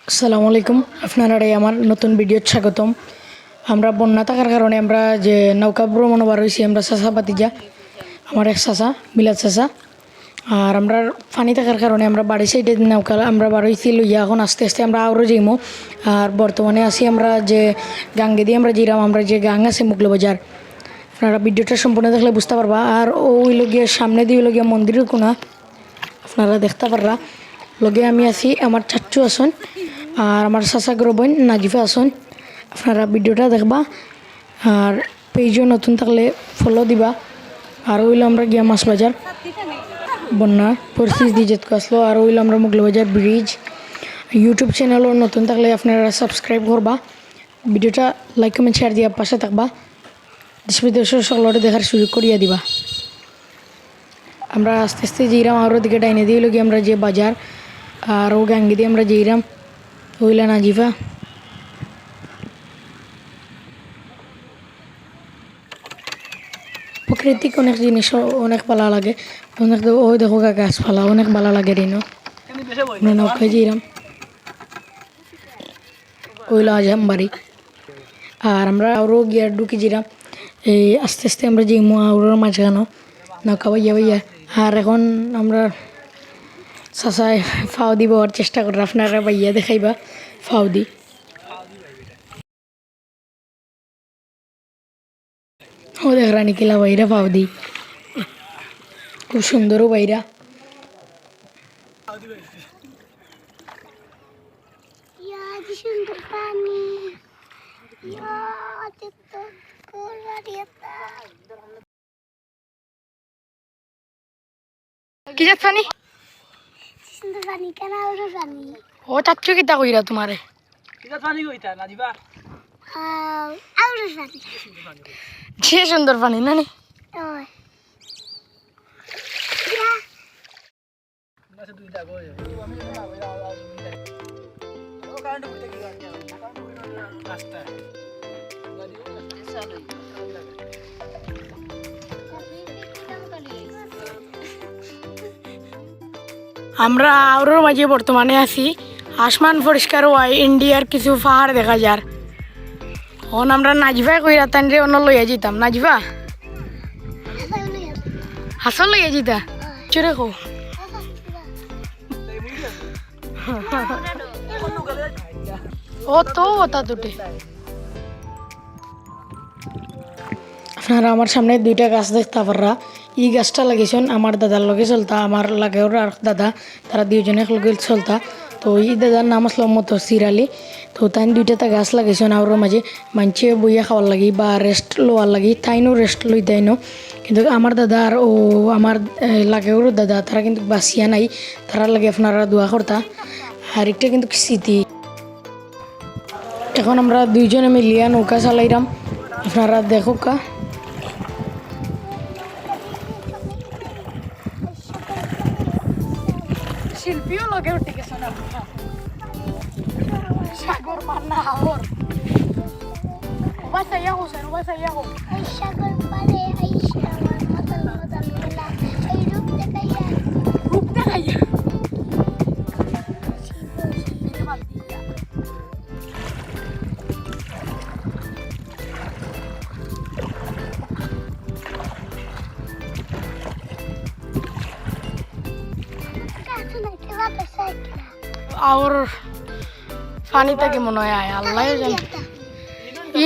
আসসালামু আলাইকুম, আপনারা আমার নতুন ভিডিওতে স্বাগতম। আমরা বন্যা থাকার কারণে আমরা যে নৌকা ভ্রমণ বার হয়েছি আমরা চাচা বাতিজা, আমার এক চাচা বিলাত চাচা। আর আমরা পানি থাকার কারণে আমরা বাড়ি সাইডে নৌকা আমরা বার হয়েছি লইয়া এখন আস্তে আস্তে আমরা আরও যাইমো। আর বর্তমানে আছি আমরা যে গাঙ্গে দিয়ে আমরা জিরাম, আমরা যে গাং আছে মুগলো বাজার। আপনারা ভিডিওটা সম্পূর্ণ দেখলে বুঝতে পারবা। আর ওই লগিয়ে সামনে দিয়ে লগিয়া মন্দিরের কোনা আপনারা দেখতে পাররা। লগে আমি আছি, আমার চাচ্চু আসন আর আমার চাচা বোন নাজিফা আসন। আপনারা ভিডিওটা দেখবা আর পেজও নতুন থাকলে ফলো দিবা। আর হইলো আমরা গিয়া মাছ বাজার বন্যা পরিস্থিতি যেতকে আসলো। আর হইলো আমরা মুগলো বাজার ব্রিজ। ইউটিউব চ্যানেলও নতুন থাকলে আপনারা সাবস্ক্রাইব করবা, ভিডিওটা লাইক কমেন্ট শেয়ার দিয়া পাশে থাকবা, দেশ বিদেশের সকলরে দেখার সুযোগ করিয়া দিবা। আমরা আস্তে আস্তে যেইরাম আরও দিকে ডাইনে দিয়ে লগি আমরা যে বাজার আর ও গাঙ্গি দিয়ে আমরা যেইরাম ওইলা নাজিফা। প্রাকৃতিক অনেক জিনিস অনেক ভালো লাগে, অনেক ওই দেখো গাছপালা অনেক ভালো লাগে রিনো নৌকায় যেইরাম ওইলা আজাম বাড়ি। আর আমরা আরও গিয়ার ঢুকি যেরাম এই আস্তে আস্তে আমরা যেইমো আরোর মাঝখানো নৌকা বাইয়া বাইয়া। আর এখন আমরা চাচাই ফাও দিব আর চেষ্টা করি, আপনারা বাইয়া দেখাইবা ফাও দি। ও দেখ রানি কিলা বাইরা ফাও দি, খুব সুন্দরও বাইরা। কি যাত পানি ও চাচ্ছু কিতা কইরা তোমারে যে সুন্দর পানি না নি আমরা আউরোর মাঝে বর্তমানে আছি। আসমান পরিষ্কার হয়, ইন্ডিয়ার কিছু পাহাড় দেখা যার। এখন আমরা নাজিফা কইরা তান রে অন্য লইয়া যেতাম। নাজিফা হাসন লইয়া যেতা চুরে কো ও তো ওটা দুটে। আপনারা আমার সামনে দুইটা গাছ দেখতে পাররা। এই গাছটা লাগিয়েছেন আমার দাদার লগে চলতা, আমার লাগে ওর আর দাদা, তারা দুইজনে লগে চলতা। তো এই দাদার নাম আসলো মতসির আলী। তো তাই দুইটা গাছ লাগিয়েছেন আর মাঝে মানছে বইয়া খাওয়ার লাগি বা রেস্ট লোয়ার লাগি, তাইনও রেস্ট লই তাইনও। কিন্তু আমার দাদা আর ও আমার লাগে ওর দাদা তারা কিন্তু বাঁচিয়া নাই, তারা লাগে আপনারা দোয়া করতা। আর একটা কিন্তু স্মৃতি। এখন আমরা দুইজনে মিলিয়া নৌকা চালাইরাম, আপনারা দেখো কা। শিল্পীও লগে উঠে গেছে না সাগর মান্না হাওর ওবাই সাইয়া হোসেন ওবাই সাইয়া হো এই সাগর পারে আইসা আমার মাতাল মাতাল মেলা এই রূপ দেখাইয়া আর পানি থেকে মনে হয় আল্লাহ জানে।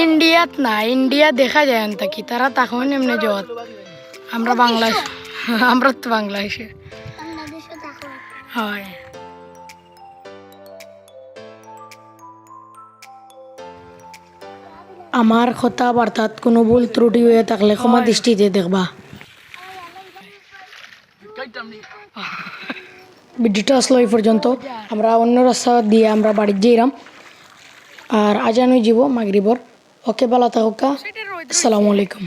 ইন্ডিয়াত না, ইন্ডিয়া দেখা যায় না কি তারা তখন এমনি জগৎ। আমরা বাংলাদেশ, আমরা তো বাংলাদেশে হয়। আমার কথাবার্তাত কোনো ভুল ত্রুটি হয়ে থাকলে ক্ষমা দৃষ্টিতে দেখবা। ভিডিওটা আসলো এই পর্যন্ত। আমরা অন্য রাস্তা দিয়ে আমরা বাড়ির যাইরাম আর আজানই যাব মাগরিবর। ওকে ভালো থাকুক, আসসালামু আলাইকুম।